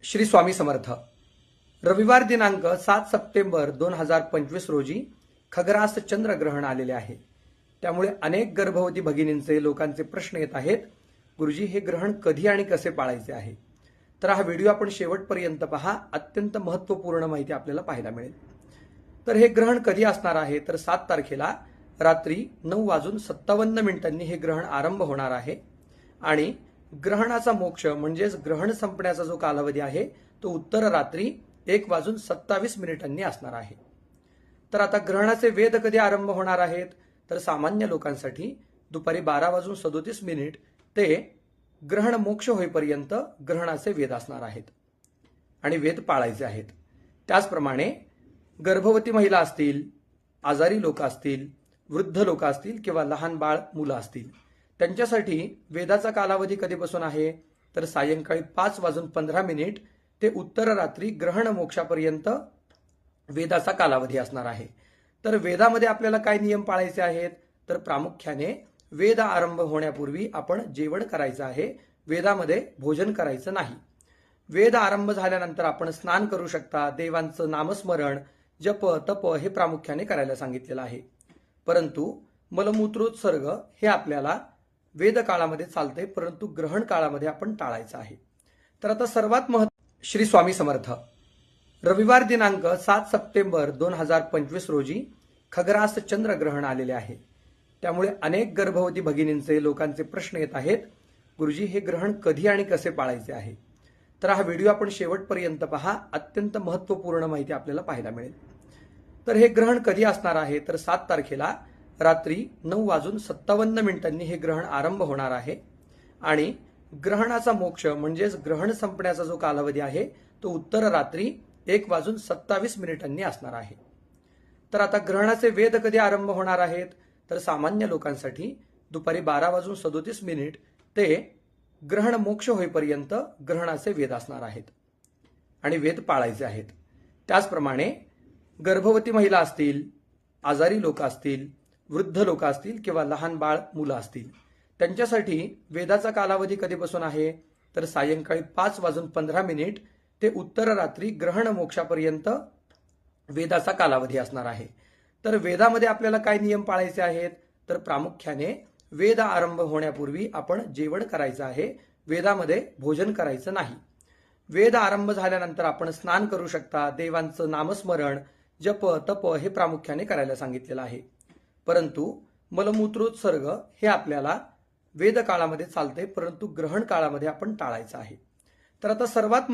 श्री स्वामी समर्थ। रविवार दिनांक 7 सप्टेंबर 2025 रोजी खग्रास चंद्रग्रहण आलेले आहे। त्यामुळे अनेक गर्भवती भगिनींचे लोकांचे प्रश्न येत आहेत, गुरुजी हे ग्रहण कधी आणि कसे पाळायचे आहे। तर हा व्हिडिओ आपण शेवटपर्यंत पहा, अत्यंत महत्त्वपूर्ण माहिती आपल्याला पाहायला मिळेल। तर हे ग्रहण कधी असणार आहे, तर 7 तारखेला रात्री 9:57 हे ग्रहण आरंभ होणार आहे आणि ग्रहणाचा मोक्ष म्हणजेच ग्रहण संपण्याचा जो कालावधी आहे तो उत्तर रात्री 1:27 असणार आहे। तर आता ग्रहणाचे वेध कधी आरंभ होणार आहेत, तर सामान्य लोकांसाठी दुपारी 12:37 ते ग्रहण मोक्ष होईपर्यंत ग्रहणाचे वेध असणार आहेत आणि वेध पाळायचे आहेत। त्याचप्रमाणे गर्भवती महिला असतील, आजारी लोक असतील, वृद्ध लोक असतील किंवा लहान बाळ मुलं असतील, त्यांच्यासाठी वेदाचा कालावधी कधीपासून आहे, तर सायंकाळी 5:15 ते उत्तर रात्री ग्रहण मोक्षापर्यंत वेदाचा कालावधी असणार आहे। तर वेदामध्ये आपल्याला काय नियम पाळायचे आहेत, तर प्रामुख्याने वेद आरंभ होण्यापूर्वी आपण जेवण करायचं आहे, वेदामध्ये भोजन करायचं नाही। वेद आरंभ झाल्यानंतर आपण स्नान करू शकता, देवांचं नामस्मरण, जप, तप हे प्रामुख्याने करायला सांगितलेलं आहे। परंतु मलमूत्रोत्सर्ग हे आपल्याला वेद काळामध्ये चालते, परंतु ग्रहण काळामध्ये आपण टाळायचं आहे। तर आता सर्वात श्री स्वामी समर्थ। रविवार दिनांक 7 सप्टेंबर 2025 रोजी खग्रास चंद्रग्रहण आलेले आहे। त्यामुळे अनेक गर्भवती भगिनींचे लोकांचे प्रश्न येत आहेत, गुरुजी हे ग्रहण कधी आणि कसे पाळायचे आहे। तर हा व्हिडिओ आपण शेवटपर्यंत पहा, अत्यंत महत्त्वपूर्ण माहिती आपल्याला पाहायला मिळेल। तर हे ग्रहण कधी असणार आहे, तर 7 तारखेला रात्री 9:57 हे ग्रहण आरंभ होणार आहे आणि ग्रहणाचा मोक्ष म्हणजेच ग्रहण संपण्याचा जो कालावधी आहे तो उत्तर रात्री 1:27 असणार आहे। तर आता ग्रहणाचे वेध कधी आरंभ होणार आहेत, तर सामान्य लोकांसाठी दुपारी 12:37 ते ग्रहण मोक्ष होईपर्यंत ग्रहणाचे वेध असणार आहेत आणि वेध पाळायचे आहेत। त्याचप्रमाणे गर्भवती महिला असतील, आजारी लोक असतील, वृद्ध लोक असतील किंवा लहान बाळ मुलं असतील, त्यांच्यासाठी वेदाचा कालावधी कधीपासून आहे, तर सायंकाळी 5:15 ते उत्तर रात्री ग्रहण मोक्षापर्यंत वेदाचा कालावधी असणार आहे। तर वेदामध्ये आपल्याला काय नियम पाळायचे आहेत, तर प्रामुख्याने वेद आरंभ होण्यापूर्वी आपण जेवण करायचं आहे, वेदामध्ये भोजन करायचं नाही। वेद आरंभ झाल्यानंतर आपण स्नान करू शकता, देवांचं नामस्मरण, जप, तप हे प्रामुख्याने करायला सांगितलेलं आहे। परंतु मलमूत्रोत्सर्ग हे आपल्याला वेद काळामध्ये चालते, परंतु ग्रहण काळामध्ये आपण टाळायचं आहे। तर आता सर्वात